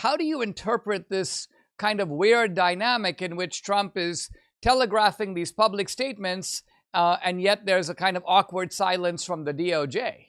how do you interpret this kind of weird dynamic in which Trump is telegraphing these public statements, and yet there's a kind of awkward silence from the DOJ?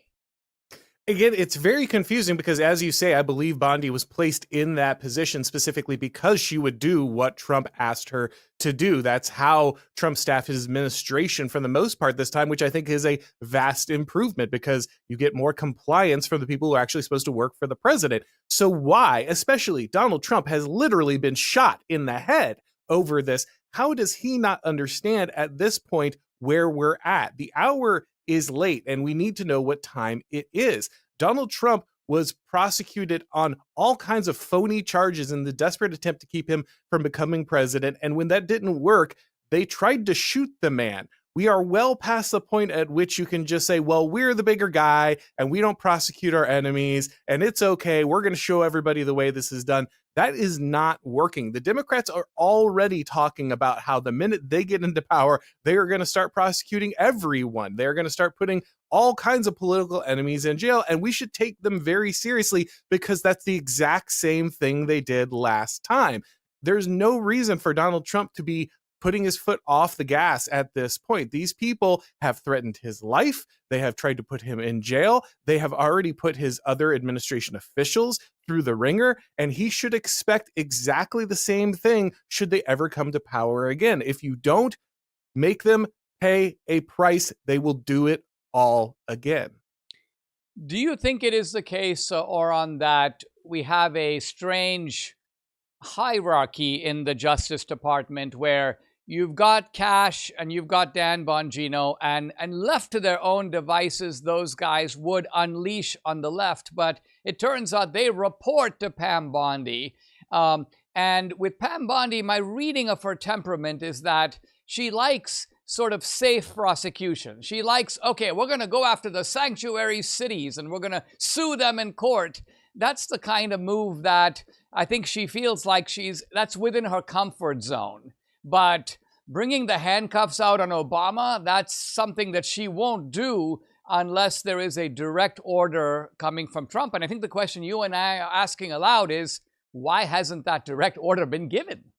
Again, it's very confusing because, as you say, I believe Bondi was placed in that position specifically because she would do what Trump asked her to do. That's how Trump staffed his administration for the most part this time, which I think is a vast improvement because you get more compliance from the people who are actually supposed to work for the president. So why, especially Donald Trump has literally been shot in the head over this. How does he not understand at this point where we're at? The hour is late and we need to know what time it is. Donald Trump was prosecuted on all kinds of phony charges in the desperate attempt to keep him from becoming president. And when that didn't work, they tried to shoot the man. We are well past the point at which you can just say, well, we're the bigger guy and we don't prosecute our enemies and it's okay. We're going to show everybody the way this is done. That is not working. The Democrats are already talking about how the minute they get into power, they are going to start prosecuting everyone. They're going to start putting all kinds of political enemies in jail, and we should take them very seriously because that's the exact same thing they did last time. There's no reason for Donald Trump to be putting his foot off the gas at this point. These people have threatened his life. They have tried to put him in jail. They have already put his other administration officials through the ringer, and he should expect exactly the same thing should they ever come to power again. If you don't make them pay a price, they will do it all again. Do you think it is the case, Auron, that we have a strange hierarchy in the Justice Department where you've got Kash and you've got Dan Bongino, and left to their own devices, those guys would unleash on the left. But it turns out they report to Pam Bondi. And with Pam Bondi, my reading of her temperament is that she likes sort of safe prosecution. She likes, okay, we're going to go after the sanctuary cities and we're going to sue them in court. That's the kind of move that I think she feels like that's within her comfort zone. But bringing the handcuffs out on Obama, that's something that she won't do unless there is a direct order coming from Trump. And I think the question you and I are asking aloud is, why hasn't that direct order been given?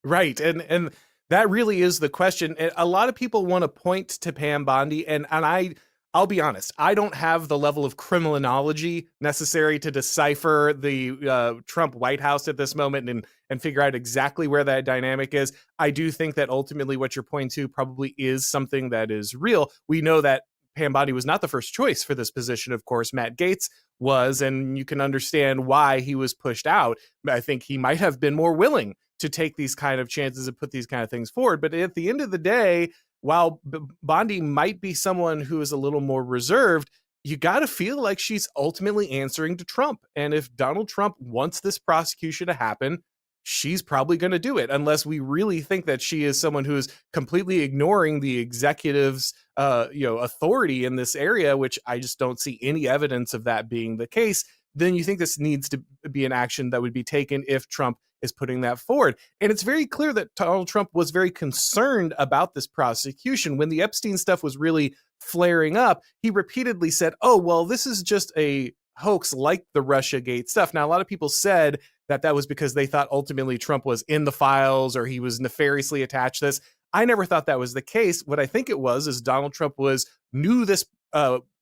Right. And that really is the question. A lot of people want to point to Pam Bondi, and I'll be honest, I don't have the level of criminology necessary to decipher the Trump White House at this moment and figure out exactly where that dynamic is. I do think that ultimately what you're pointing to probably is something that is real. We know that Pam Bondi was not the first choice for this position. Of course, Matt Gaetz was, and you can understand why he was pushed out. I think he might have been more willing to take these kind of chances and put these kind of things forward. But at the end of the day, while Bondi might be someone who is a little more reserved, you got to feel like she's ultimately answering to Trump. And if Donald Trump wants this prosecution to happen, she's probably going to do it, unless we really think that she is someone who is completely ignoring the executive's authority in this area, which I just don't see any evidence of that being the case. Then you think this needs to be an action that would be taken if Trump is putting that forward. And it's very clear that Donald Trump was very concerned about this prosecution. When the Epstein stuff was really flaring up, he repeatedly said, oh, well, this is just a hoax like the Russiagate stuff. Now, a lot of people said that was because they thought ultimately Trump was in the files or he was nefariously attached to this. I never thought that was the case. What I think it was is Donald Trump knew this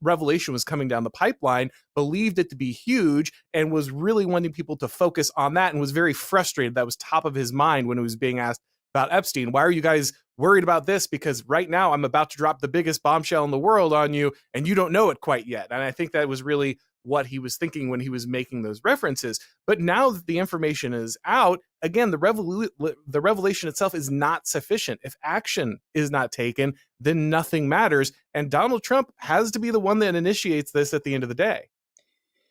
revelation was coming down the pipeline, believed it to be huge, and was really wanting people to focus on that, and was very frustrated. That was top of his mind when he was being asked about Epstein. Why are you guys worried about this? Because right now I'm about to drop the biggest bombshell in the world on you, and you don't know it quite yet. And I think that was really what he was thinking when he was making those references. But now that the information is out, again, the revelation itself is not sufficient. If action is not taken, then nothing matters. And Donald Trump has to be the one that initiates this at the end of the day.